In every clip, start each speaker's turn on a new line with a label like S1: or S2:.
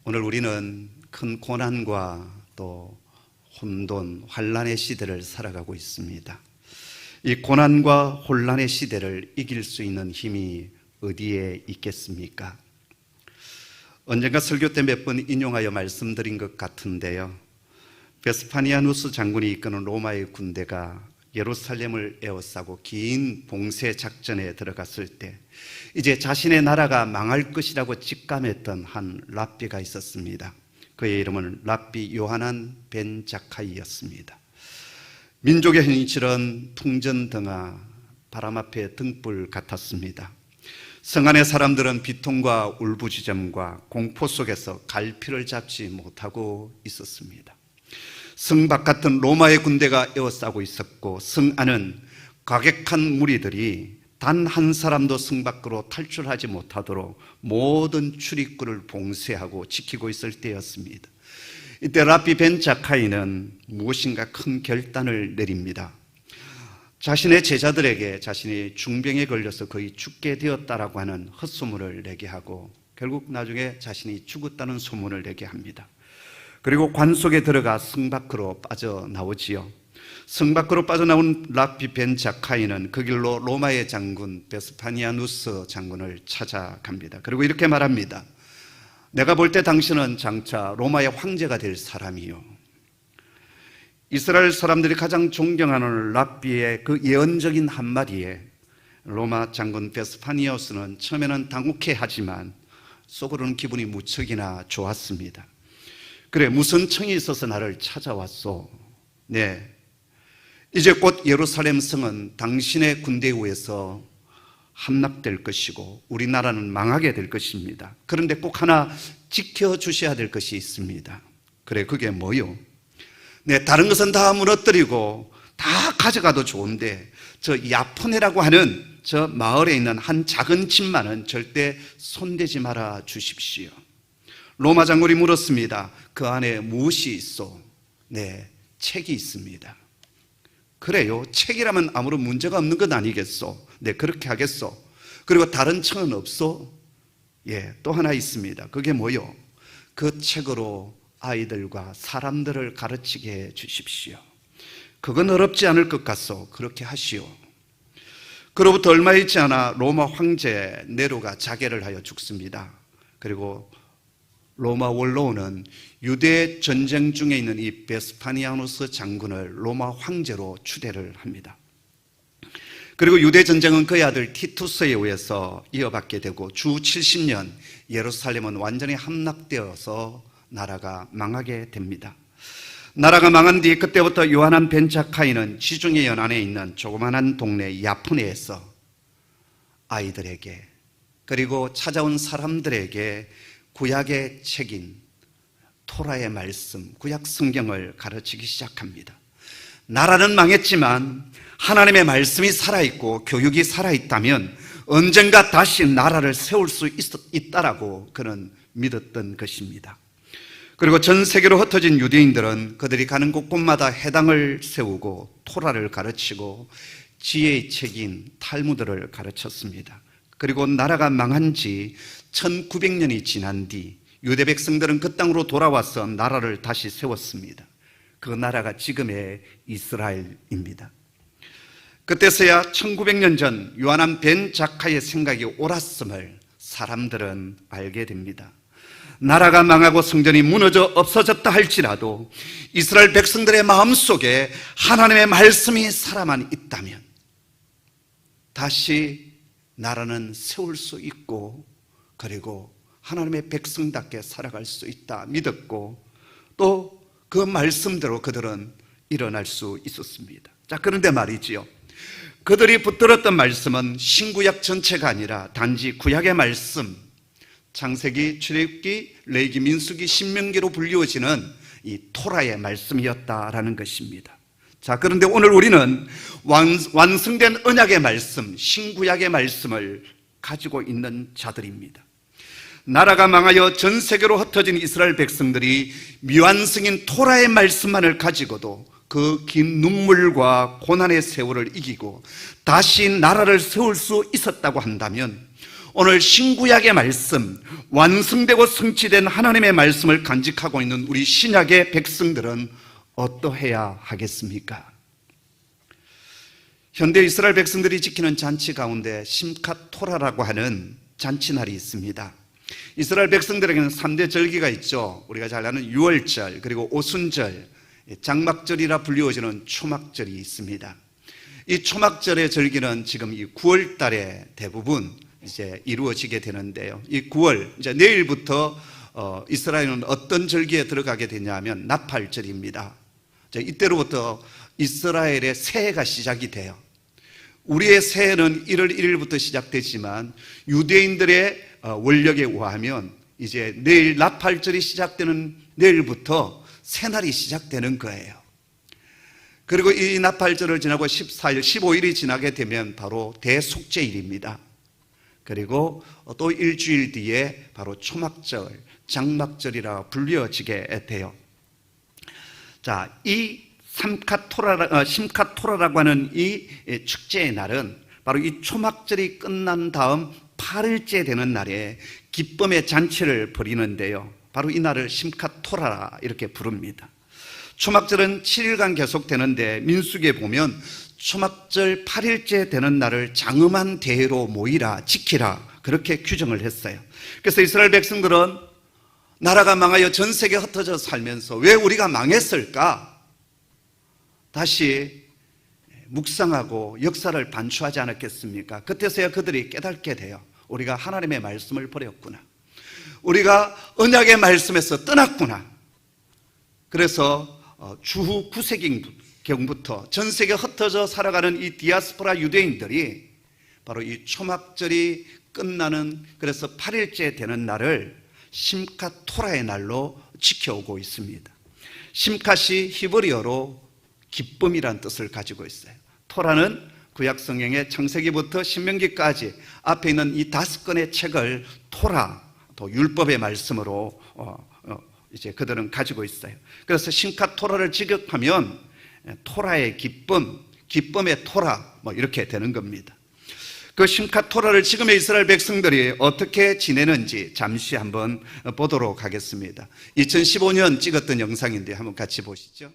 S1: 오늘 우리는 큰 고난과 또 혼돈, 환란의 시대를 살아가고 있습니다. 이 고난과 혼란의 시대를 이길 수 있는 힘이 어디에 있겠습니까? 언젠가 설교 때 몇 번 인용하여 말씀드린 것 같은데요, 베스파니아누스 장군이 이끄는 로마의 군대가 예루살렘을 에워싸고 긴 봉쇄 작전에 들어갔을 때 이제 자신의 나라가 망할 것이라고 직감했던 한 랍비가 있었습니다. 그의 이름은 랍비 요하난 벤 자카이였습니다. 민족의 현실은 풍전등화, 바람 앞에 등불 같았습니다. 성 안의 사람들은 비통과 울부짖음과 공포 속에서 갈피를 잡지 못하고 있었습니다. 성 바깥은 로마의 군대가 에워싸고 있었고, 성 안은 과격한 무리들이 단 한 사람도 성 밖으로 탈출하지 못하도록 모든 출입구를 봉쇄하고 지키고 있을 때였습니다. 이때 랍비 벤 자카이는 무엇인가 큰 결단을 내립니다. 자신의 제자들에게 자신이 중병에 걸려서 거의 죽게 되었다라고 하는 헛소문을 내게 하고, 결국 나중에 자신이 죽었다는 소문을 내게 합니다. 그리고 관 속에 들어가 성 밖으로 빠져나오지요. 성 밖으로 빠져나온 랍비 벤 자카이는 그 길로 로마의 장군 베스파니아누스 장군을 찾아갑니다. 그리고 이렇게 말합니다. 내가 볼 때 당신은 장차 로마의 황제가 될 사람이요, 이스라엘 사람들이 가장 존경하는 랍비의 그 예언적인 한마디에 로마 장군 베스파니아누스는 처음에는 당혹해하지만 속으로는 기분이 무척이나 좋았습니다. 그래, 무슨 청이 있어서 나를 찾아왔소? 네, 이제 곧 예루살렘 성은 당신의 군대에 의해서 함락될 것이고 우리나라는 망하게 될 것입니다. 그런데 꼭 하나 지켜주셔야 될 것이 있습니다. 그래, 그게 뭐요? 네, 다른 것은 다 무너뜨리고 다 가져가도 좋은데 저 야포네라고 하는 저 마을에 있는 한 작은 집만은 절대 손대지 말아 주십시오. 로마 장군이 물었습니다. 그 안에 무엇이 있어? 네, 책이 있습니다. 그래요, 책이라면 아무런 문제가 없는 것 아니겠소? 네, 그렇게 하겠소. 그리고 다른 청은 없소? 예, 또 하나 있습니다. 그게 뭐요? 그 책으로 아이들과 사람들을 가르치게 해 주십시오. 그건 어렵지 않을 것 같소. 그렇게 하시오. 그로부터 얼마 있지 않아 로마 황제 네로가 자결을 하여 죽습니다. 그리고 로마 원로원은 유대 전쟁 중에 있는 이 베스파니아누스 장군을 로마 황제로 추대를 합니다. 그리고 유대 전쟁은 그의 아들 티투스에 의해서 이어받게 되고 주 70년 예루살렘은 완전히 함락되어서 나라가 망하게 됩니다. 나라가 망한 뒤 그때부터 요하난 벤 자카이는 지중해 연안에 있는 조그만한 동네 야푸네에서 아이들에게 그리고 찾아온 사람들에게 구약의 책인 토라의 말씀, 구약 성경을 가르치기 시작합니다. 나라는 망했지만 하나님의 말씀이 살아있고 교육이 살아있다면 언젠가 다시 나라를 세울 수 있다라고 그는 믿었던 것입니다. 그리고 전 세계로 흩어진 유대인들은 그들이 가는 곳곳마다 회당을 세우고 토라를 가르치고 지혜의 책인 탈무드를 가르쳤습니다. 그리고 나라가 망한 지 1900년이 지난 뒤 유대 백성들은 그 땅으로 돌아와서 나라를 다시 세웠습니다. 그 나라가 지금의 이스라엘입니다. 그때서야 1900년 전 요하난 벤 자카의 생각이 옳았음을 사람들은 알게 됩니다. 나라가 망하고 성전이 무너져 없어졌다 할지라도 이스라엘 백성들의 마음속에 하나님의 말씀이 살아만 있다면 다시 나라는 세울 수 있고 그리고 하나님의 백성답게 살아갈 수 있다 믿었고 또 그 말씀대로 그들은 일어날 수 있었습니다. 자, 그런데 말이지요, 그들이 붙들었던 말씀은 신구약 전체가 아니라 단지 구약의 말씀, 창세기, 출애굽기, 레위기, 민수기, 신명기로 불리워지는 이 토라의 말씀이었다라는 것입니다. 자, 그런데 오늘 우리는 완성된 언약의 말씀, 신구약의 말씀을 가지고 있는 자들입니다. 나라가 망하여 전 세계로 흩어진 이스라엘 백성들이 미완성인 토라의 말씀만을 가지고도 그 긴 눈물과 고난의 세월을 이기고 다시 나라를 세울 수 있었다고 한다면 오늘 신구약의 말씀, 완성되고 성취된 하나님의 말씀을 간직하고 있는 우리 신약의 백성들은 어떠해야 하겠습니까? 현대 이스라엘 백성들이 지키는 잔치 가운데 심캇 토라라고 하는 잔치날이 있습니다. 이스라엘 백성들에게는 3대 절기가 있죠. 우리가 잘 아는 유월절, 그리고 오순절, 장막절이라 불리워지는 초막절이 있습니다. 이 초막절의 절기는 지금 이 9월 달에 대부분 이제 이루어지게 되는데요. 이 9월, 이제 내일부터 이스라엘은 어떤 절기에 들어가게 되냐면 나팔절입니다. 이때로부터 이스라엘의 새해가 시작이 돼요. 우리의 새해는 1월 1일부터 시작되지만 유대인들의 원력에 의하면 이제 내일 나팔절이 시작되는 내일부터 새날이 시작되는 거예요. 그리고 이 나팔절을 지나고 14일, 15일이 지나게 되면 바로 대속죄일입니다. 그리고 또 일주일 뒤에 바로 초막절, 장막절이라 불려지게 돼요. 자, 이 심캇토라라고 하는 이 축제의 날은 바로 이 초막절이 끝난 다음 8일째 되는 날에 기쁨의 잔치를 벌이는데요. 바로 이 날을 심캇토라라 이렇게 부릅니다. 초막절은 7일간 계속되는데 민수기에 보면 초막절 8일째 되는 날을 장엄한 대회로 모이라, 지키라 그렇게 규정을 했어요. 그래서 이스라엘 백성들은 나라가 망하여 전 세계에 흩어져 살면서 왜 우리가 망했을까? 다시 묵상하고 역사를 반추하지 않았겠습니까? 그때서야 그들이 깨닫게 돼요. 우리가 하나님의 말씀을 버렸구나. 우리가 언약의 말씀에서 떠났구나. 그래서 주후 9세기경부터 전 세계에 흩어져 살아가는 이 디아스포라 유대인들이 바로 이 초막절이 끝나는 그래서 8일째 되는 날을 심캇토라의 날로 지켜오고 있습니다. 심캇이 히브리어로 기쁨이란 뜻을 가지고 있어요. 토라는 구약 성경의 창세기부터 신명기까지 앞에 있는 이 5권의 책을 토라, 또 율법의 말씀으로 이제 그들은 가지고 있어요. 그래서 심캇 토라를 직역하면 토라의 기쁨, 기쁨의 토라 뭐 이렇게 되는 겁니다. 그 심캇 토라를 지금의 이스라엘 백성들이 어떻게 지내는지 잠시 한번 보도록 하겠습니다. 2015년 찍었던 영상인데 한번 같이 보시죠.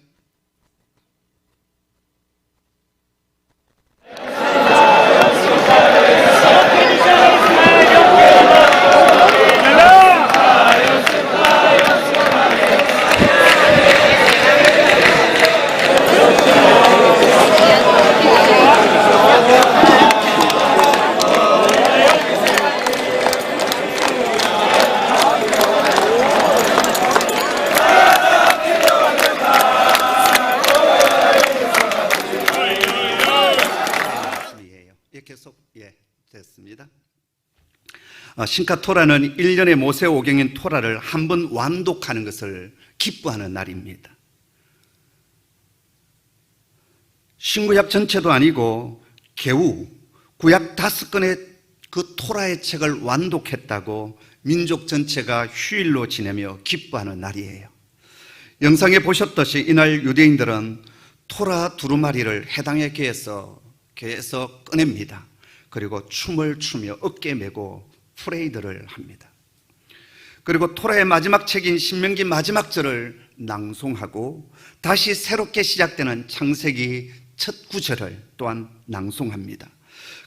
S1: 됐습니다. 심캇토라는 1년의 모세오경인 토라를 한 번 완독하는 것을 기뻐하는 날입니다. 신구약 전체도 아니고 개우, 구약 5권의 그 토라의 책을 완독했다고 민족 전체가 휴일로 지내며 기뻐하는 날이에요. 영상에 보셨듯이 이날 유대인들은 토라 두루마리를 해당의 궤에서 꺼냅니다. 그리고 춤을 추며 어깨 메고 프레이드를 합니다. 그리고 토라의 마지막 책인 신명기 마지막 절을 낭송하고 다시 새롭게 시작되는 창세기 첫 구절을 또한 낭송합니다.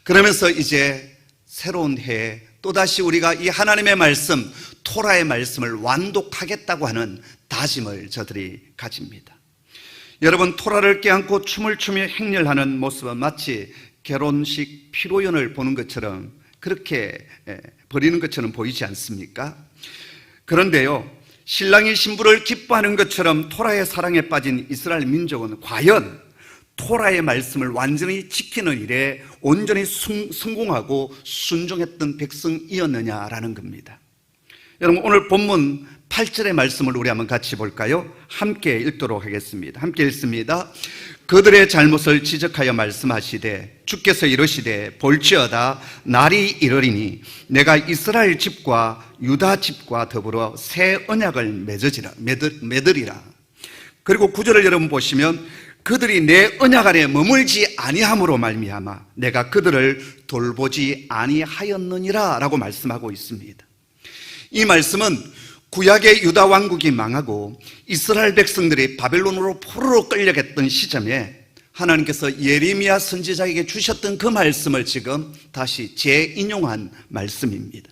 S1: 그러면서 이제 새로운 해에 또다시 우리가 이 하나님의 말씀, 토라의 말씀을 완독하겠다고 하는 다짐을 저들이 가집니다. 여러분, 토라를 껴안고 춤을 추며 행렬하는 모습은 마치 결혼식 피로연을 보는 것처럼 그렇게 버리는 것처럼 보이지 않습니까? 그런데요, 신랑이 신부를 기뻐하는 것처럼 토라의 사랑에 빠진 이스라엘 민족은 과연 토라의 말씀을 완전히 지키는 일에 온전히 성공하고 순종했던 백성이었느냐라는 겁니다. 여러분, 오늘 본문 8절의 말씀을 우리 한번 같이 볼까요? 함께 읽도록 하겠습니다. 함께 읽습니다. 그들의 잘못을 지적하여 말씀하시되 주께서 이르시되 볼지어다 날이 이르리니 내가 이스라엘 집과 유다 집과 더불어 새 언약을 맺으리라. 그리고 9절을 여러분 보시면 그들이 내 언약 안에 머물지 아니함으로 말미암아 내가 그들을 돌보지 아니하였느니라 라고 말씀하고 있습니다. 이 말씀은 구약의 유다 왕국이 망하고 이스라엘 백성들이 바벨론으로 포로로 끌려갔던 시점에 하나님께서 예레미야 선지자에게 주셨던 그 말씀을 지금 다시 재인용한 말씀입니다.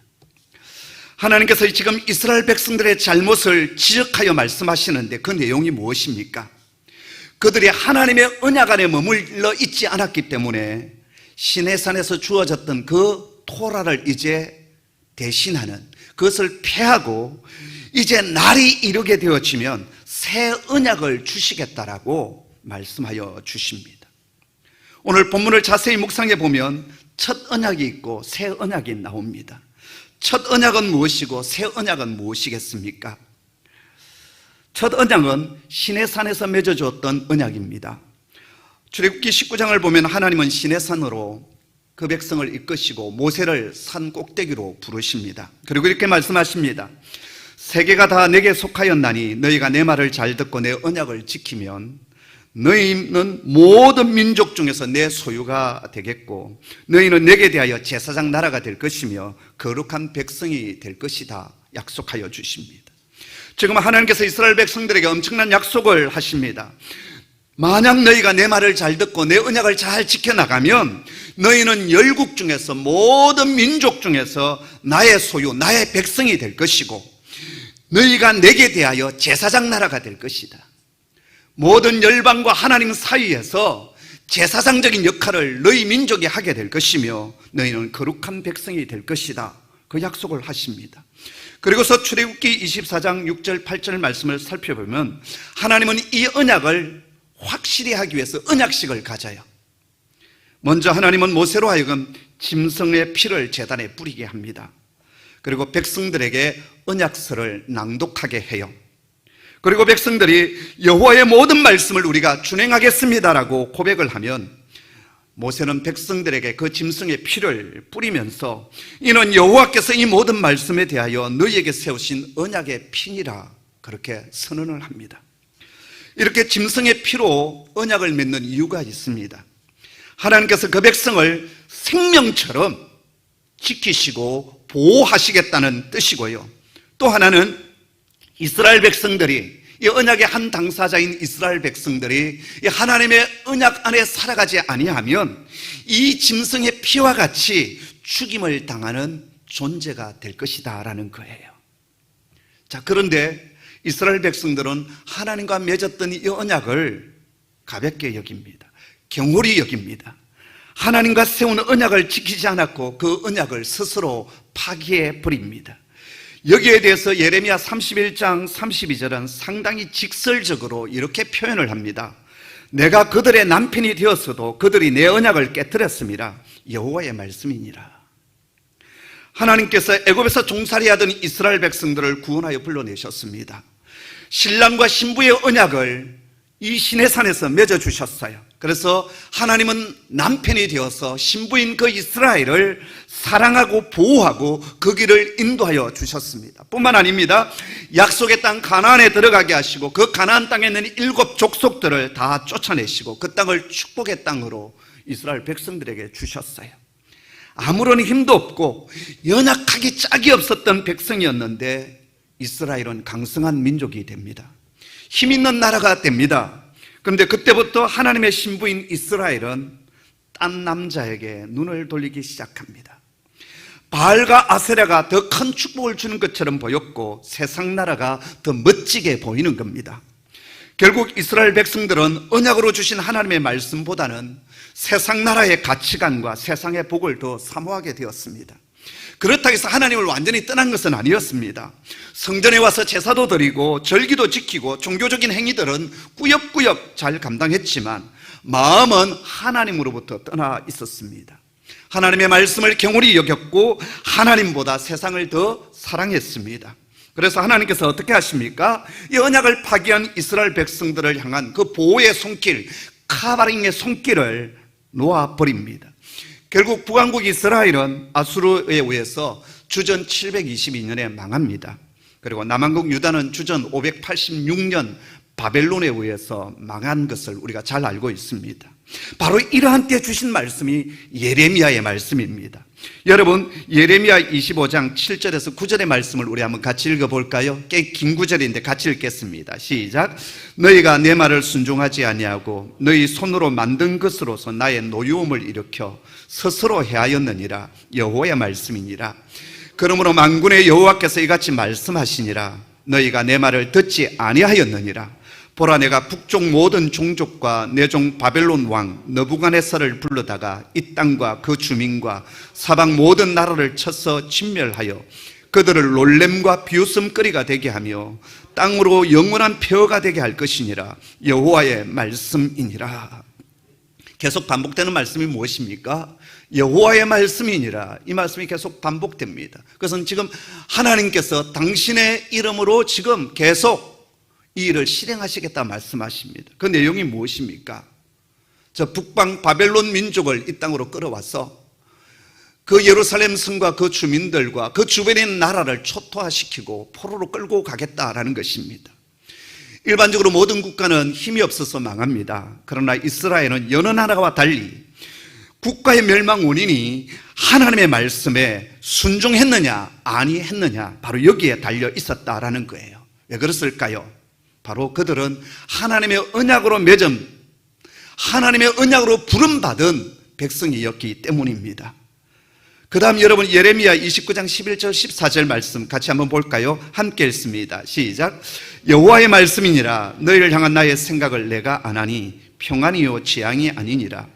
S1: 하나님께서 지금 이스라엘 백성들의 잘못을 지적하여 말씀하시는데 그 내용이 무엇입니까? 그들이 하나님의 언약 안에 머물러 있지 않았기 때문에 시내산에서 주어졌던 그 토라를 이제 대신하는, 그것을 폐하고 이제 날이 이르게 되어지면 새 언약을 주시겠다라고 말씀하여 주십니다. 오늘 본문을 자세히 묵상해 보면 첫 언약이 있고 새 언약이 나옵니다. 첫 언약은 무엇이고 새 언약은 무엇이겠습니까? 첫 언약은 시내산에서 맺어주었던 언약입니다. 출애굽기 19장을 보면 하나님은 시내산으로 그 백성을 이끄시고 모세를 산 꼭대기로 부르십니다. 그리고 이렇게 말씀하십니다. 세계가 다 내게 속하였나니 너희가 내 말을 잘 듣고 내 언약을 지키면 너희는 모든 민족 중에서 내 소유가 되겠고 너희는 내게 대하여 제사장 나라가 될 것이며 거룩한 백성이 될 것이다 약속하여 주십니다. 지금 하나님께서 이스라엘 백성들에게 엄청난 약속을 하십니다. 만약 너희가 내 말을 잘 듣고 내 언약을 잘 지켜나가면 너희는 열국 중에서 모든 민족 중에서 나의 소유, 나의 백성이 될 것이고 너희가 내게 대하여 제사장 나라가 될 것이다. 모든 열방과 하나님 사이에서 제사장적인 역할을 너희 민족이 하게 될 것이며 너희는 거룩한 백성이 될 것이다. 그 약속을 하십니다. 그리고서 출애굽기 24장 6절 8절 말씀을 살펴보면 하나님은 이 언약을 확실히 하기 위해서 언약식을 가져요. 먼저 하나님은 모세로 하여금 짐승의 피를 제단에 뿌리게 합니다. 그리고 백성들에게 언약서를 낭독하게 해요. 그리고 백성들이 여호와의 모든 말씀을 우리가 준행하겠습니다라고 고백을 하면 모세는 백성들에게 그 짐승의 피를 뿌리면서 이는 여호와께서 이 모든 말씀에 대하여 너희에게 세우신 언약의 피니라 그렇게 선언을 합니다. 이렇게 짐승의 피로 언약을 맺는 이유가 있습니다. 하나님께서 그 백성을 생명처럼 지키시고 보호하시겠다는 뜻이고요. 또 하나는 이스라엘 백성들이, 이 언약의 한 당사자인 이스라엘 백성들이 이 하나님의 언약 안에 살아가지 아니하면 이 짐승의 피와 같이 죽임을 당하는 존재가 될 것이다 라는 거예요. 자, 그런데 이스라엘 백성들은 하나님과 맺었던 이 언약을 가볍게 여깁니다. 경홀히 여깁니다. 하나님과 세운 언약을 지키지 않았고 그 언약을 스스로 파기해 버립니다. 여기에 대해서 예레미야 31장 32절은 상당히 직설적으로 이렇게 표현을 합니다. 내가 그들의 남편이 되었어도 그들이 내 언약을 깨뜨렸습니다. 여호와의 말씀이니라. 하나님께서 애굽에서 종살이하던 이스라엘 백성들을 구원하여 불러내셨습니다. 신랑과 신부의 언약을 이 시내산에서 맺어주셨어요. 그래서 하나님은 남편이 되어서 신부인 그 이스라엘을 사랑하고 보호하고 그 길을 인도하여 주셨습니다. 뿐만 아닙니다. 약속의 땅 가나안에 들어가게 하시고 그 가나안 땅에 있는 7 족속들을 다 쫓아내시고 그 땅을 축복의 땅으로 이스라엘 백성들에게 주셨어요. 아무런 힘도 없고 연약하기 짝이 없었던 백성이었는데 이스라엘은 강성한 민족이 됩니다. 힘 있는 나라가 됩니다. 그런데 그때부터 하나님의 신부인 이스라엘은 딴 남자에게 눈을 돌리기 시작합니다. 바알과 아세라가 더 큰 축복을 주는 것처럼 보였고 세상 나라가 더 멋지게 보이는 겁니다. 결국 이스라엘 백성들은 언약으로 주신 하나님의 말씀보다는 세상 나라의 가치관과 세상의 복을 더 사모하게 되었습니다. 그렇다고 해서 하나님을 완전히 떠난 것은 아니었습니다. 성전에 와서 제사도 드리고 절기도 지키고 종교적인 행위들은 꾸역꾸역 잘 감당했지만 마음은 하나님으로부터 떠나 있었습니다. 하나님의 말씀을 경홀히 여겼고 하나님보다 세상을 더 사랑했습니다. 그래서 하나님께서 어떻게 하십니까? 이 언약을 파기한 이스라엘 백성들을 향한 그 보호의 손길, 카바링의 손길을 놓아버립니다. 결국 북왕국 이스라엘은 아수르에 의해서 주전 722년에 망합니다. 그리고 남왕국 유다는 주전 586년 바벨론에 의해서 망한 것을 우리가 잘 알고 있습니다. 바로 이러한 때 주신 말씀이 예레미야의 말씀입니다. 여러분, 예레미야 25장 7절에서 9절의 말씀을 우리 한번 같이 읽어볼까요? 꽤 긴 구절인데 같이 읽겠습니다. 시작. 너희가 내 말을 순종하지 아니하고 너희 손으로 만든 것으로서 나의 노여움을 일으켜 스스로 해하였느니라. 여호와의 말씀이니라. 그러므로 만군의 여호와께서 이같이 말씀하시니라. 너희가 내 말을 듣지 아니하였느니라. 보라, 내가 북쪽 모든 종족과 내 종 바벨론 왕 느부갓네살을 불러다가 이 땅과 그 주민과 사방 모든 나라를 쳐서 진멸하여 그들을 놀램과 비웃음거리가 되게 하며 땅으로 영원한 폐허가 되게 할 것이니라. 여호와의 말씀이니라. 계속 반복되는 말씀이 무엇입니까? 여호와의 말씀이니라. 이 말씀이 계속 반복됩니다. 그것은 지금 하나님께서 당신의 이름으로 지금 계속 이 일을 실행하시겠다 말씀하십니다. 그 내용이 무엇입니까? 저 북방 바벨론 민족을 이 땅으로 끌어와서 그 예루살렘 성과 그 주민들과 그 주변에 있는 나라를 초토화시키고 포로로 끌고 가겠다라는 것입니다. 일반적으로 모든 국가는 힘이 없어서 망합니다. 그러나 이스라엘은 여러 나라와 달리 국가의 멸망 원인이 하나님의 말씀에 순종했느냐 아니했느냐, 바로 여기에 달려 있었다라는 거예요. 왜 그랬을까요? 바로 그들은 하나님의 언약으로 맺은, 하나님의 언약으로 부름받은 백성이었기 때문입니다. 그 다음 여러분, 예레미야 29장 11절 14절 말씀 같이 한번 볼까요? 함께 읽습니다. 시작. 여호와의 말씀이니라. 너희를 향한 나의 생각을 내가 아나니 평안이요 지향이 아니니라.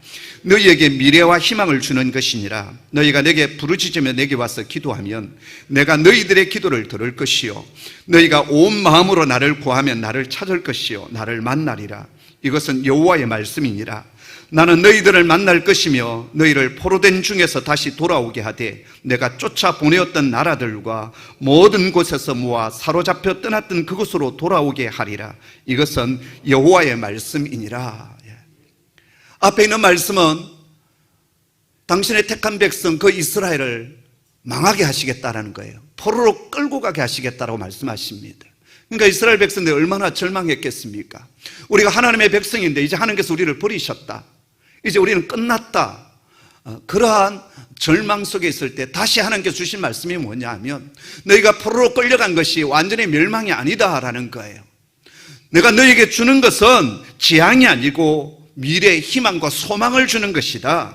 S1: 너희에게 미래와 희망을 주는 것이니라. 너희가 내게 부르짖으며 내게 와서 기도하면 내가 너희들의 기도를 들을 것이요 너희가 온 마음으로 나를 구하면 나를 찾을 것이요 나를 만나리라. 이것은 여호와의 말씀이니라. 나는 너희들을 만날 것이며 너희를 포로된 중에서 다시 돌아오게 하되 내가 쫓아 보내었던 나라들과 모든 곳에서 모아 사로잡혀 떠났던 그곳으로 돌아오게 하리라. 이것은 여호와의 말씀이니라. 앞에 있는 말씀은 당신의 택한 백성 그 이스라엘을 망하게 하시겠다라는 거예요. 포로로 끌고 가게 하시겠다라고 말씀하십니다. 그러니까 이스라엘 백성들이 얼마나 절망했겠습니까? 우리가 하나님의 백성인데 이제 하나님께서 우리를 버리셨다, 이제 우리는 끝났다, 그러한 절망 속에 있을 때 다시 하나님께서 주신 말씀이 뭐냐 하면 너희가 포로로 끌려간 것이 완전히 멸망이 아니다라는 거예요. 내가 너희에게 주는 것은 재앙이 아니고 미래의 희망과 소망을 주는 것이다.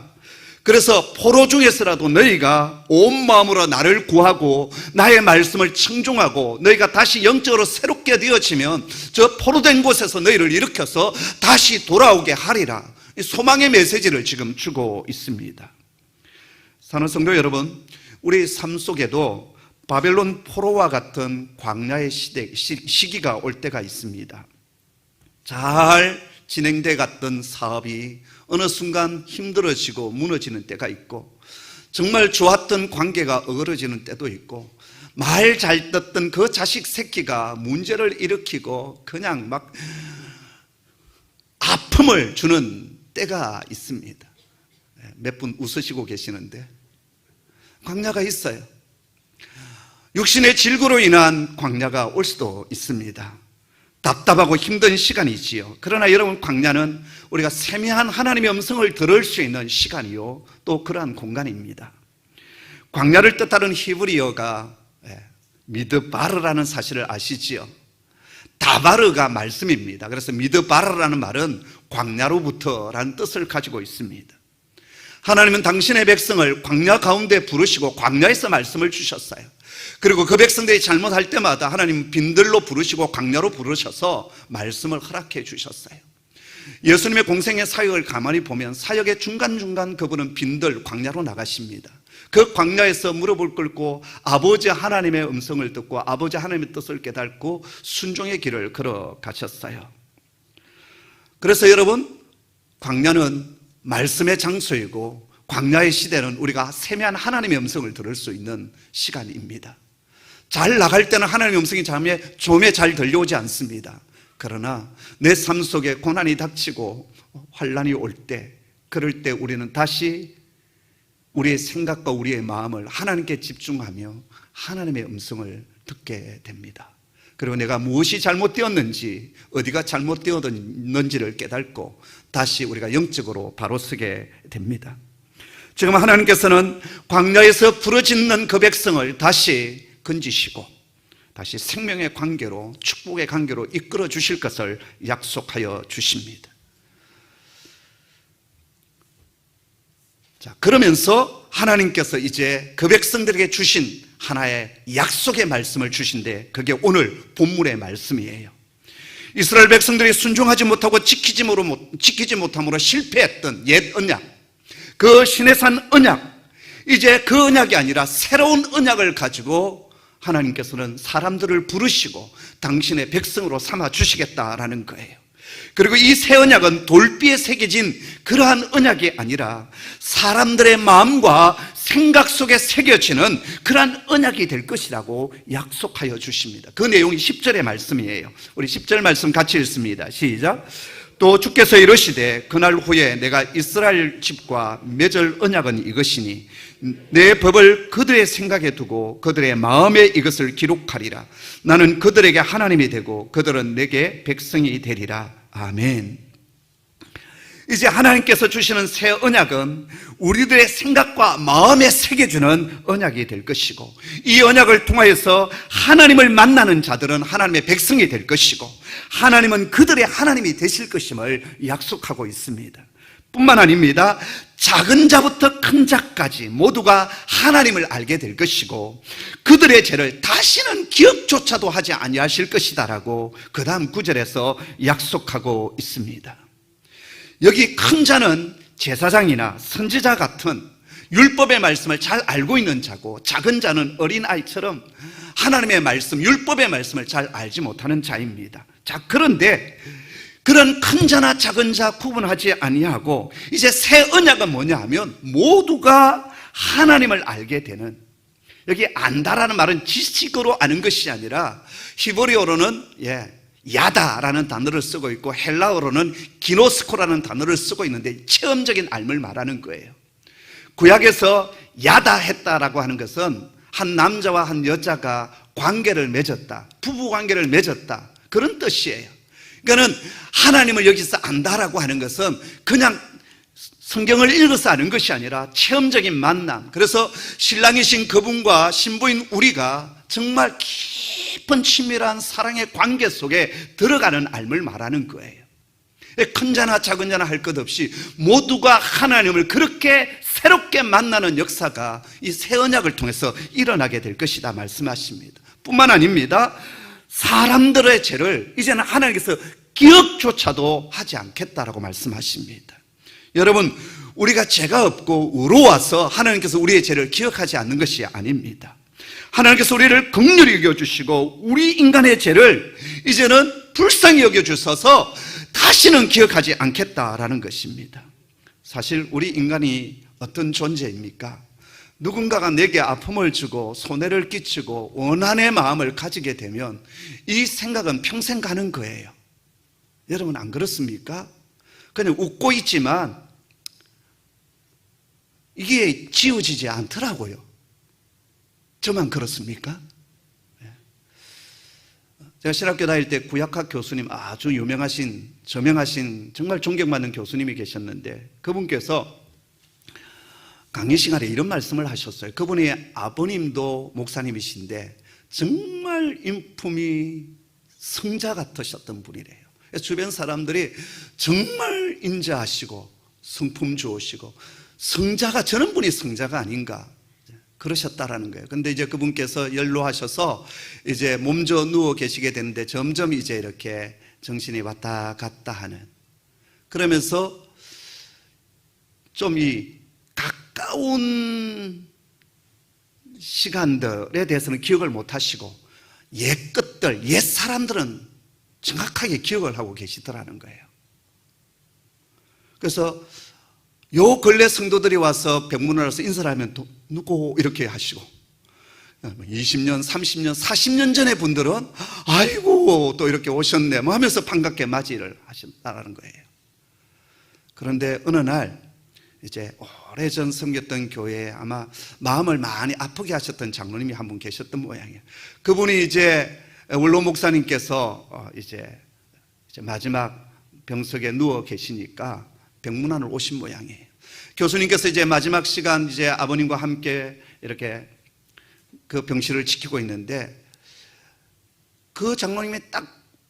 S1: 그래서 포로 중에서라도 너희가 온 마음으로 나를 구하고 나의 말씀을 청종하고 너희가 다시 영적으로 새롭게 되어지면 저 포로된 곳에서 너희를 일으켜서 다시 돌아오게 하리라. 소망의 메시지를 지금 주고 있습니다. 사랑하는 성도 여러분, 우리 삶 속에도 바벨론 포로와 같은 광야의 시기가 올 때가 있습니다. 잘 진행돼 갔던 사업이 어느 순간 힘들어지고 무너지는 때가 있고, 정말 좋았던 관계가 어그러지는 때도 있고, 말 잘 듣던 그 자식 새끼가 문제를 일으키고 그냥 막 아픔을 주는 때가 있습니다. 몇 분 웃으시고 계시는데 광야가 있어요. 육신의 질고로 인한 광야가 올 수도 있습니다. 답답하고 힘든 시간이지요. 그러나 여러분, 광야는 우리가 세미한 하나님의 음성을 들을 수 있는 시간이요 또 그러한 공간입니다. 광야를 뜻하는 히브리어가 미드바르라는 사실을 아시지요? 다바르가 말씀입니다. 그래서 미드바르라는 말은 광야로부터라는 뜻을 가지고 있습니다. 하나님은 당신의 백성을 광야 가운데 부르시고 광야에서 말씀을 주셨어요. 그리고 그 백성들이 잘못할 때마다 하나님은 빈들로 부르시고 광야로 부르셔서 말씀을 허락해 주셨어요. 예수님의 공생의 사역을 가만히 보면 사역의 중간중간 그분은 빈들 광야로 나가십니다. 그 광야에서 무릎을 꿇고 아버지 하나님의 음성을 듣고 아버지 하나님의 뜻을 깨닫고 순종의 길을 걸어가셨어요. 그래서 여러분, 광야는 말씀의 장소이고 광야의 시대는 우리가 세미한 하나님의 음성을 들을 수 있는 시간입니다. 잘 나갈 때는 하나님의 음성이 좀에 잘 들려오지 않습니다. 그러나 내 삶 속에 고난이 닥치고 환난이 올 때, 그럴 때 우리는 다시 우리의 생각과 우리의 마음을 하나님께 집중하며 하나님의 음성을 듣게 됩니다. 그리고 내가 무엇이 잘못되었는지, 어디가 잘못되었는지를 깨닫고 다시 우리가 영적으로 바로 서게 됩니다. 지금 하나님께서는 광야에서 부르짖는 그 백성을 다시 건지시고 다시 생명의 관계로, 축복의 관계로 이끌어 주실 것을 약속하여 주십니다. 자, 그러면서 하나님께서 이제 그 백성들에게 주신 하나의 약속의 말씀을 주신데, 그게 오늘 본문의 말씀이에요. 이스라엘 백성들이 순종하지 못하고 지키지 못함으로 실패했던 옛 언약, 그 시내산 언약, 이제 그 언약이 아니라 새로운 언약을 가지고 하나님께서는 사람들을 부르시고 당신의 백성으로 삼아 주시겠다라는 거예요. 그리고 이 새 언약은 돌비에 새겨진 그러한 언약이 아니라 사람들의 마음과 생각 속에 새겨지는 그러한 언약이 될 것이라고 약속하여 주십니다. 그 내용이 10절의 말씀이에요. 우리 10절 말씀 같이 읽습니다. 시작. 또 주께서 이르시되 그날 후에 내가 이스라엘 집과 맺을 언약은 이것이니 내 법을 그들의 생각에 두고 그들의 마음에 이것을 기록하리라. 나는 그들에게 하나님이 되고 그들은 내게 백성이 되리라. 아멘. 이제 하나님께서 주시는 새 언약은 우리들의 생각과 마음에 새겨주는 언약이 될 것이고, 이 언약을 통하여서 하나님을 만나는 자들은 하나님의 백성이 될 것이고, 하나님은 그들의 하나님이 되실 것임을 약속하고 있습니다. 뿐만 아닙니다. 작은 자부터 큰 자까지 모두가 하나님을 알게 될 것이고, 그들의 죄를 다시는 기억조차도 하지 아니하실 것이다라고 그 다음 9절에서 약속하고 있습니다. 여기 큰 자는 제사장이나 선지자 같은 율법의 말씀을 잘 알고 있는 자고, 작은 자는 어린아이처럼 하나님의 말씀, 율법의 말씀을 잘 알지 못하는 자입니다. 자, 그런데 그런 큰 자나 작은 자 구분하지 아니하고 이제 새 언약은 뭐냐 하면 모두가 하나님을 알게 되는, 여기 안다라는 말은 지식으로 아는 것이 아니라 히브리어로는 야다라는 단어를 쓰고 있고 헬라어로는 기노스코라는 단어를 쓰고 있는데 체험적인 알을 말하는 거예요. 구약에서 야다했다라고 하는 것은 한 남자와 한 여자가 관계를 맺었다, 부부 관계를 맺었다, 그런 뜻이에요. 그러니까는 하나님을 여기서 안다라고 하는 것은 그냥 성경을 읽어서 아는 것이 아니라 체험적인 만남, 그래서 신랑이신 그분과 신부인 우리가 정말 깊은 친밀한 사랑의 관계 속에 들어가는 알을 말하는 거예요. 큰 자나 작은 자나 할 것 없이 모두가 하나님을 그렇게 새롭게 만나는 역사가 이 새 언약을 통해서 일어나게 될 것이다 말씀하십니다. 뿐만 아닙니다. 사람들의 죄를 이제는 하나님께서 기억조차도 하지 않겠다라고 말씀하십니다. 여러분, 우리가 죄가 없고 의로워서 하나님께서 우리의 죄를 기억하지 않는 것이 아닙니다. 하나님께서 우리를 긍휼히 여겨주시고 우리 인간의 죄를 이제는 불쌍히 여겨주셔서 다시는 기억하지 않겠다라는 것입니다. 사실 우리 인간이 어떤 존재입니까? 누군가가 내게 아픔을 주고 손해를 끼치고 원한의 마음을 가지게 되면 이 생각은 평생 가는 거예요. 여러분 안 그렇습니까? 그냥 웃고 있지만 이게 지워지지 않더라고요. 저만 그렇습니까? 제가 신학교 다닐 때 구약학 교수님, 아주 유명하신, 저명하신, 정말 존경받는 교수님이 계셨는데 그분께서 강의 시간에 이런 말씀을 하셨어요. 그분이 아버님도 목사님이신데 정말 인품이 성자 같으셨던 분이래요. 주변 사람들이 정말 인자하시고 성품 좋으시고 성자가, 저런 분이 성자가 아닌가 그러셨다라는 거예요. 근데 이제 그분께서 연로하셔서 이제 몸져 누워 계시게 되는데 점점 이제 이렇게 정신이 왔다 갔다 하는, 그러면서 좀 이 가까운 시간들에 대해서는 기억을 못 하시고 옛 것들, 옛 사람들은 정확하게 기억을 하고 계시더라는 거예요. 그래서 요 근래 성도들이 와서 병문을 와서 인사를 하면 또 누구 이렇게 하시고 20년, 30년, 40년 전의 분들은 아이고 또 이렇게 오셨네 뭐 하면서 반갑게 맞이를 하신다는 거예요. 그런데 어느 날 이제 오래전 섬겼던 교회에 아마 마음을 많이 아프게 하셨던 장로님이 한 분 계셨던 모양이에요. 그분이 이제 원로 목사님께서 이제 마지막 병석에 누워 계시니까 병문안을 오신 모양이에요. 교수님께서 이제 마지막 시간 이제 아버님과 함께 이렇게 그 병실을 지키고 있는데 그 장로님이 딱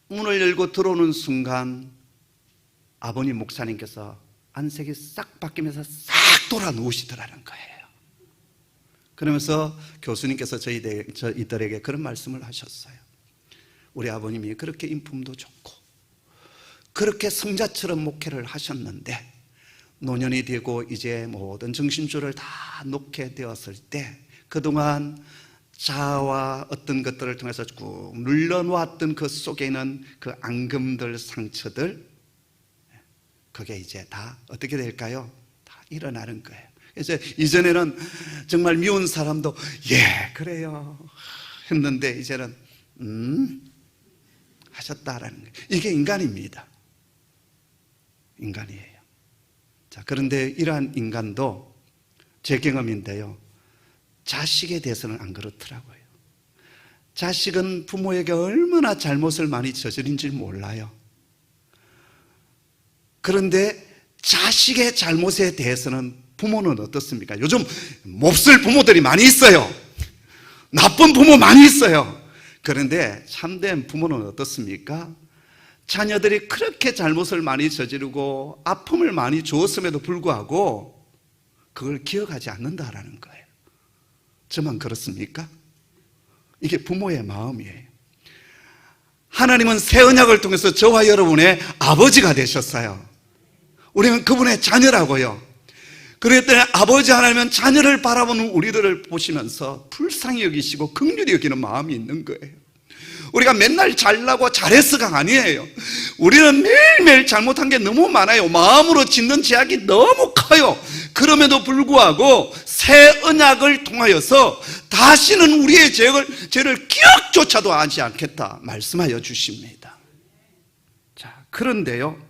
S1: 문을 열고 들어오는 순간 아버님 목사님께서 안색이 싹 바뀌면서 싹 돌아 누우시더라는 거예요. 그러면서 교수님께서 저희들에게 그런 말씀을 하셨어요. 우리 아버님이 그렇게 인품도 좋고 그렇게 성자처럼 목회를 하셨는데 노년이 되고 이제 모든 정신줄을 다 놓게 되었을 때 그동안 자아와 어떤 것들을 통해서 쭉 눌러놓았던 그 속에는 그 앙금들, 상처들, 그게 이제 다 어떻게 될까요? 다 일어나는 거예요. 그래서 이전에는 정말 미운 사람도 예 그래요 했는데 이제는 하셨다라는 거예요. 이게 인간입니다. 인간이에요. 자, 그런데 이러한 인간도 제 경험인데요, 자식에 대해서는 안 그렇더라고요. 자식은 부모에게 얼마나 잘못을 많이 저지른지 몰라요. 그런데 자식의 잘못에 대해서는 부모는 어떻습니까? 요즘 몹쓸 부모들이 많이 있어요. 나쁜 부모 많이 있어요. 그런데 참된 부모는 어떻습니까? 자녀들이 그렇게 잘못을 많이 저지르고 아픔을 많이 주었음에도 불구하고 그걸 기억하지 않는다라는 거예요. 저만 그렇습니까? 이게 부모의 마음이에요. 하나님은 새 언약을 통해서 저와 여러분의 아버지가 되셨어요. 우리는 그분의 자녀라고요. 그랬더니 아버지 하나님은 자녀를 바라보는 우리들을 보시면서 불쌍히 여기시고 긍휼히 여기는 마음이 있는 거예요. 우리가 맨날 잘나고 잘했어가 아니에요. 우리는 매일매일 잘못한 게 너무 많아요. 마음으로 짓는 죄악이 너무 커요. 그럼에도 불구하고 새 언약을 통하여서 다시는 우리의 죄를 기억조차도 하지 않겠다 말씀하여 주십니다. 자, 그런데요,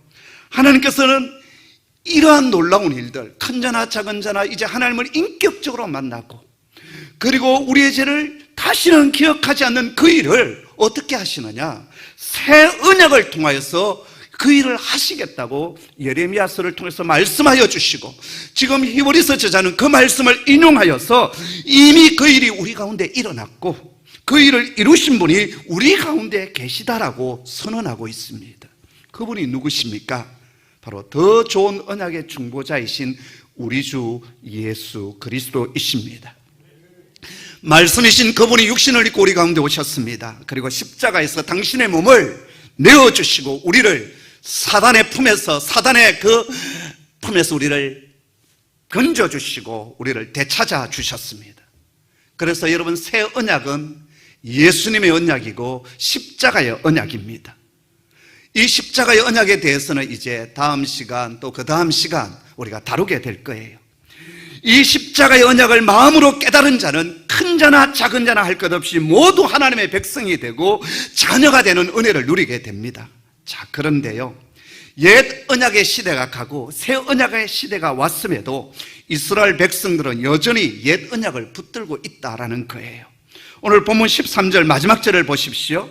S1: 하나님께서는 이러한 놀라운 일들, 큰 자나 작은 자나 이제 하나님을 인격적으로 만나고 그리고 우리의 죄를 다시는 기억하지 않는 그 일을 어떻게 하시느냐? 새 언약을 통하여서 그 일을 하시겠다고 예레미야서를 통해서 말씀하여 주시고 지금 히브리서 저자는 그 말씀을 인용하여서 이미 그 일이 우리 가운데 일어났고 그 일을 이루신 분이 우리 가운데 계시다라고 선언하고 있습니다. 그분이 누구십니까? 바로 더 좋은 언약의 중보자이신 우리 주 예수 그리스도이십니다. 말씀이신 그분이 육신을 입고 우리 가운데 오셨습니다. 그리고 십자가에서 당신의 몸을 내어주시고 우리를 사단의 품에서 우리를 건져주시고 우리를 되찾아 주셨습니다. 그래서 여러분, 새 언약은 예수님의 언약이고 십자가의 언약입니다. 이 십자가의 언약에 대해서는 이제 다음 시간 또 그 다음 시간 우리가 다루게 될 거예요. 이 십자가의 언약을 마음으로 깨달은 자는 큰 자나 작은 자나 할 것 없이 모두 하나님의 백성이 되고 자녀가 되는 은혜를 누리게 됩니다. 자, 그런데요, 옛 언약의 시대가 가고 새 언약의 시대가 왔음에도 이스라엘 백성들은 여전히 옛 언약을 붙들고 있다라는 거예요. 오늘 본문 13절 마지막 절을 보십시오.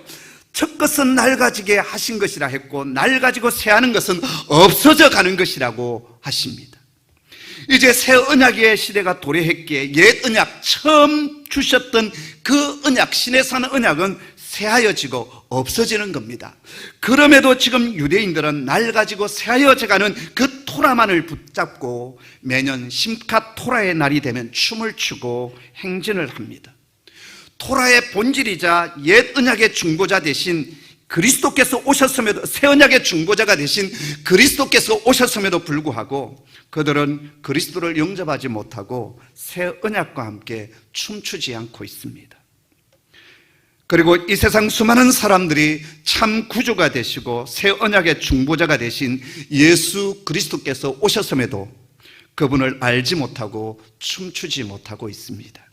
S1: 첫 것은 낡아지게 하신 것이라 했고 낡아지고 새하는 것은 없어져 가는 것이라고 하십니다. 이제 새 언약의 시대가 도래했기에 옛 언약, 처음 주셨던 그 언약, 신의 산 언약은 새하여지고 없어지는 겁니다. 그럼에도 지금 유대인들은 낡아지고 새하여져가는 그 토라만을 붙잡고 매년 심카 토라의 날이 되면 춤을 추고 행진을 합니다. 토라의 본질이자 옛 언약의 중보자 대신 그리스도께서 오셨음에도, 새 언약의 중보자가 되신 그리스도께서 오셨음에도 불구하고 그들은 그리스도를 영접하지 못하고 새 언약과 함께 춤추지 않고 있습니다. 그리고 이 세상 수많은 사람들이 참 구주가 되시고 새 언약의 중보자가 되신 예수 그리스도께서 오셨음에도 그분을 알지 못하고 춤추지 못하고 있습니다.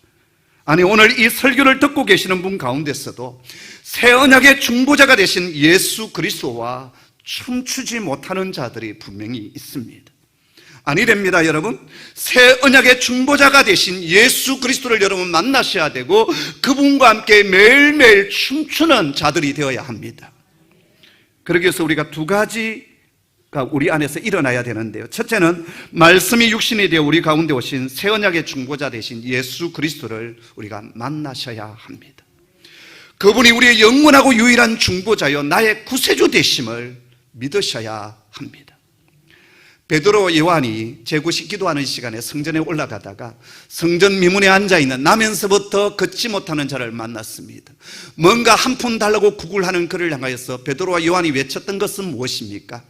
S1: 아니, 오늘 이 설교를 듣고 계시는 분 가운데서도 새 언약의 중보자가 되신 예수 그리스도와 춤추지 못하는 자들이 분명히 있습니다. 아니랍니다, 여러분. 새 언약의 중보자가 되신 예수 그리스도를 여러분 만나셔야 되고 그분과 함께 매일매일 춤추는 자들이 되어야 합니다. 그러기 위해서 우리가 두 가지가 우리 안에서 일어나야 되는데요. 첫째는 말씀이 육신이 되어 우리 가운데 오신 새 언약의 중보자 되신 예수 그리스도를 우리가 만나셔야 합니다. 그분이 우리의 영원하고 유일한 중보자여 나의 구세주 되심을 믿으셔야 합니다. 베드로와 요한이 제9식 기도하는 시간에 성전에 올라가다가 성전 미문에 앉아있는 나면서부터 걷지 못하는 자를 만났습니다. 뭔가 한 푼 달라고 구걸하는 그를 향하여서 베드로와 요한이 외쳤던 것은 무엇입니까?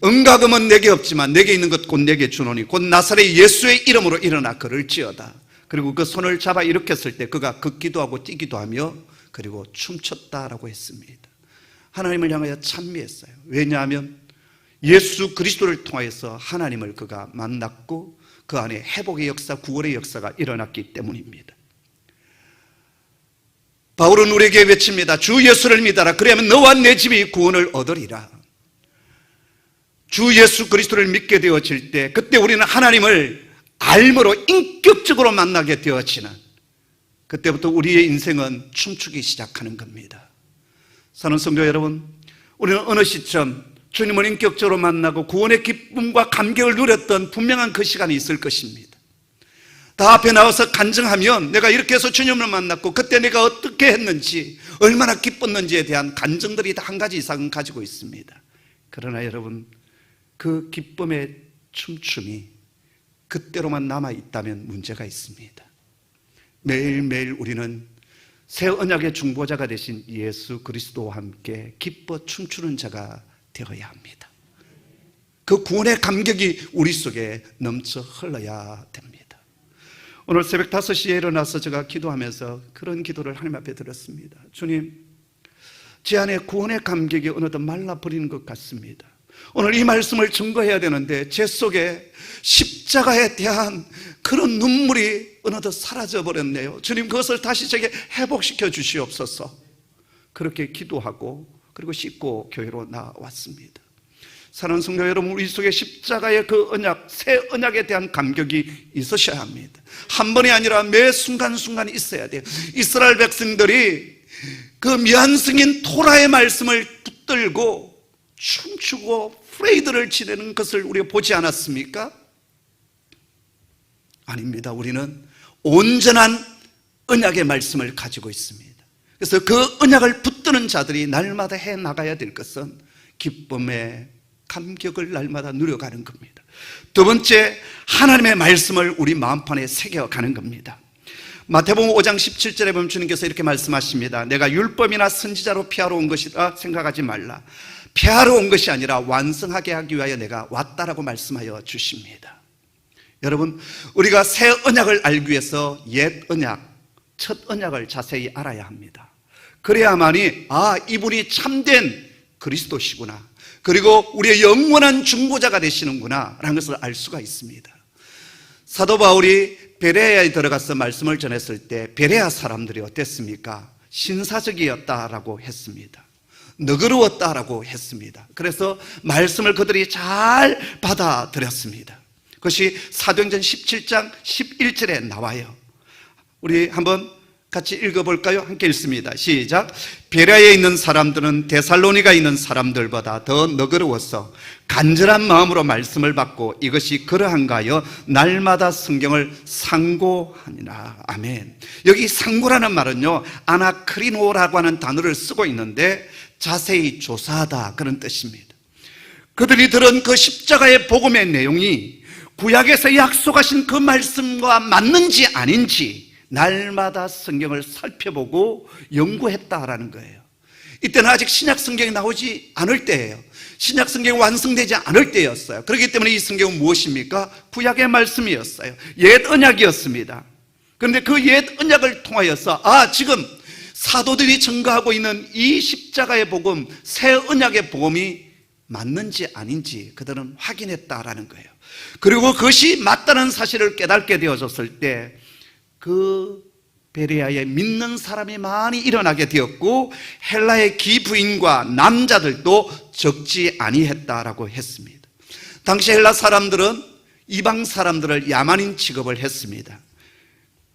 S1: 은과 금은 내게 없지만 내게 있는 것 곧 내게 주노니 곧 나사렛 예수의 이름으로 일어나 걸을지어다. 그리고 그 손을 잡아 일으켰을 때 그가 걷기도 하고 뛰기도 하며 그리고 춤췄다라고 했습니다. 하나님을 향하여 찬미했어요. 왜냐하면 예수 그리스도를 통하여서 하나님을 그가 만났고 그 안에 회복의 역사, 구원의 역사가 일어났기 때문입니다. 바울은 우리에게 외칩니다. 주 예수를 믿어라. 그래야만 너와 내 집이 구원을 얻으리라. 주 예수 그리스도를 믿게 되어질 때 그때 우리는 하나님을 알므로 인격적으로 만나게 되어지는, 그때부터 우리의 인생은 춤추기 시작하는 겁니다. 사랑하는 성도 여러분, 우리는 어느 시점 주님을 인격적으로 만나고 구원의 기쁨과 감격을 누렸던 분명한 그 시간이 있을 것입니다. 다 앞에 나와서 간증하면 내가 이렇게 해서 주님을 만났고 그때 내가 어떻게 했는지 얼마나 기뻤는지에 대한 간증들이 다 한 가지 이상은 가지고 있습니다. 그러나 여러분, 그 기쁨의 춤춤이 그때로만 남아있다면 문제가 있습니다. 매일매일 우리는 새 언약의 중보자가 되신 예수 그리스도와 함께 기뻐 춤추는 자가 되어야 합니다. 그 구원의 감격이 우리 속에 넘쳐 흘러야 됩니다. 오늘 새벽 5시에 일어나서 제가 기도하면서 그런 기도를 하나님 앞에 드렸습니다. 주님, 제 안에 구원의 감격이 어느덧 말라버리는 것 같습니다. 오늘 이 말씀을 증거해야 되는데 제 속에 십자가에 대한 그런 눈물이 어느덧 사라져버렸네요. 주님, 그것을 다시 제게 회복시켜 주시옵소서. 그렇게 기도하고 그리고 씻고 교회로 나왔습니다. 사랑하는 성도 여러분, 우리 속에 십자가의 그 언약, 새 언약에 대한 감격이 있으셔야 합니다. 한 번이 아니라 매 순간순간 있어야 돼요. 이스라엘 백성들이 그 미완성인 토라의 말씀을 붙들고 춤추고 프레이드를 지내는 것을 우리가 보지 않았습니까? 아닙니다. 우리는 온전한 언약의 말씀을 가지고 있습니다. 그래서 그 언약을 붙드는 자들이 날마다 해나가야 될 것은 기쁨의 감격을 날마다 누려가는 겁니다. 두 번째, 하나님의 말씀을 우리 마음판에 새겨가는 겁니다. 마태복음 5장 17절에 보면 주님께서 이렇게 말씀하십니다. 내가 율법이나 선지자로 피하러 온 것이다 생각하지 말라. 피하러 온 것이 아니라 완성하게 하기 위하여 내가 왔다라고 말씀하여 주십니다. 여러분, 우리가 새 언약을 알기 위해서 옛 언약, 첫 언약을 자세히 알아야 합니다. 그래야만이 이분이 참된 그리스도시구나, 그리고 우리의 영원한 중보자가 되시는구나 라는 것을 알 수가 있습니다. 사도 바울이 베레아에 들어가서 말씀을 전했을 때 베레아 사람들이 어땠습니까? 신사적이었다라고 했습니다. 너그러웠다라고 했습니다. 그래서 말씀을 그들이 잘 받아들였습니다. 그것이 사도행전 17장 11절에 나와요. 우리 한번 같이 읽어볼까요? 함께 읽습니다. 시작. 베레아에 있는 사람들은 데살로니가에 있는 사람들보다 더 너그러워서 간절한 마음으로 말씀을 받고 이것이 그러한가 하여 날마다 성경을 상고하니라. 아멘. 여기 상고라는 말은요, 아나크리노라고 하는 단어를 쓰고 있는데 자세히 조사하다 그런 뜻입니다. 그들이 들은 그 십자가의 복음의 내용이 구약에서 약속하신 그 말씀과 맞는지 아닌지 날마다 성경을 살펴보고 연구했다라는 거예요. 이때는 아직 신약 성경이 나오지 않을 때예요. 신약 성경이 완성되지 않을 때였어요. 그렇기 때문에 이 성경은 무엇입니까? 구약의 말씀이었어요. 옛 언약이었습니다. 그런데 그 옛 언약을 통하여서 지금 사도들이 증거하고 있는 이 십자가의 복음, 새 언약의 복음이 맞는지 아닌지 그들은 확인했다라는 거예요. 그리고 그것이 맞다는 사실을 깨닫게 되어졌을 때 그 베레아에 믿는 사람이 많이 일어나게 되었고 헬라의 기부인과 남자들도 적지 아니했다라고 했습니다. 당시 헬라 사람들은 이방 사람들을 야만인 취급을 했습니다.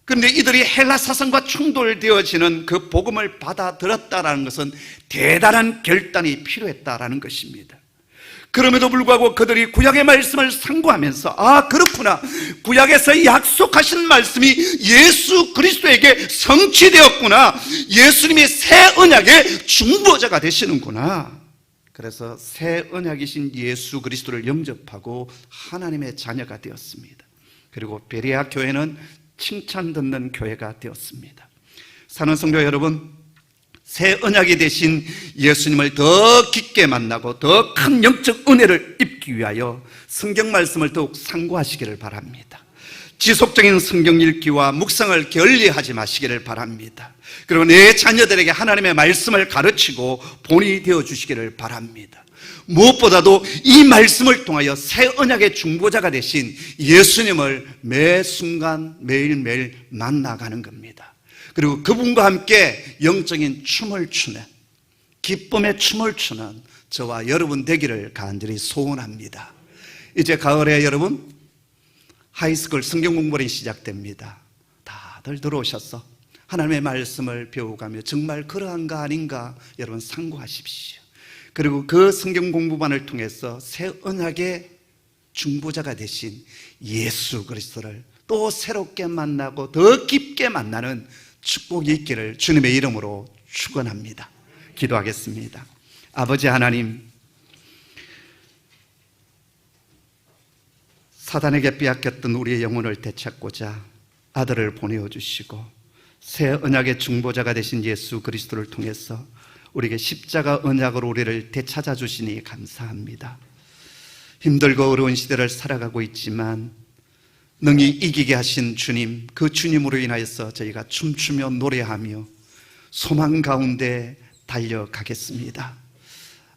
S1: 그런데 이들이 헬라 사상과 충돌되어지는 그 복음을 받아들였다는 것은 대단한 결단이 필요했다라는 것입니다. 그럼에도 불구하고 그들이 구약의 말씀을 상고하면서 그렇구나, 구약에서 약속하신 말씀이 예수 그리스도에게 성취되었구나, 예수님이 새 언약의 중보자가 되시는구나. 그래서 새 언약이신 예수 그리스도를 영접하고 하나님의 자녀가 되었습니다. 그리고 베레아 교회는 칭찬 듣는 교회가 되었습니다. 사는 성도 여러분, 새 언약이 되신 예수님을 더 깊게 만나고 더 큰 영적 은혜를 입기 위하여 성경 말씀을 더욱 상고하시기를 바랍니다. 지속적인 성경 읽기와 묵상을 게을리하지 마시기를 바랍니다. 그리고 내 자녀들에게 하나님의 말씀을 가르치고 본이 되어주시기를 바랍니다. 무엇보다도 이 말씀을 통하여 새 언약의 중보자가 되신 예수님을 매 순간 매일매일 만나가는 겁니다. 그리고 그분과 함께 영적인 춤을 추는, 기쁨의 춤을 추는 저와 여러분 되기를 간절히 소원합니다. 이제 가을에 여러분 하이스쿨 성경 공부가 시작됩니다. 다들 들어오셔서 하나님의 말씀을 배워가며 정말 그러한가 아닌가 여러분 상고하십시오. 그리고 그 성경 공부반을 통해서 새 언약의 중보자가 되신 예수 그리스도를 또 새롭게 만나고 더 깊게 만나는 축복이 있기를 주님의 이름으로 축원합니다. 기도하겠습니다. 아버지 하나님, 사단에게 빼앗겼던 우리의 영혼을 되찾고자 아들을 보내어 주시고 새 언약의 중보자가 되신 예수 그리스도를 통해서 우리에게 십자가 언약으로 우리를 되찾아 주시니 감사합니다. 힘들고 어려운 시대를 살아가고 있지만 능히 이기게 하신 주님, 그 주님으로 인하여서 저희가 춤추며 노래하며 소망 가운데 달려가겠습니다.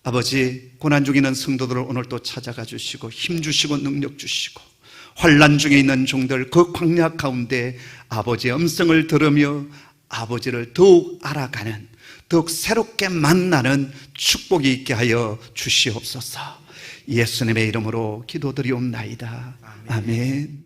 S1: 아버지, 고난 중에 있는 성도들을 오늘 또 찾아가 주시고 힘 주시고 능력 주시고 환난 중에 있는 종들 그 광야 가운데 아버지의 음성을 들으며 아버지를 더욱 알아가는, 더욱 새롭게 만나는 축복이 있게 하여 주시옵소서. 예수님의 이름으로 기도드리옵나이다. 아멘.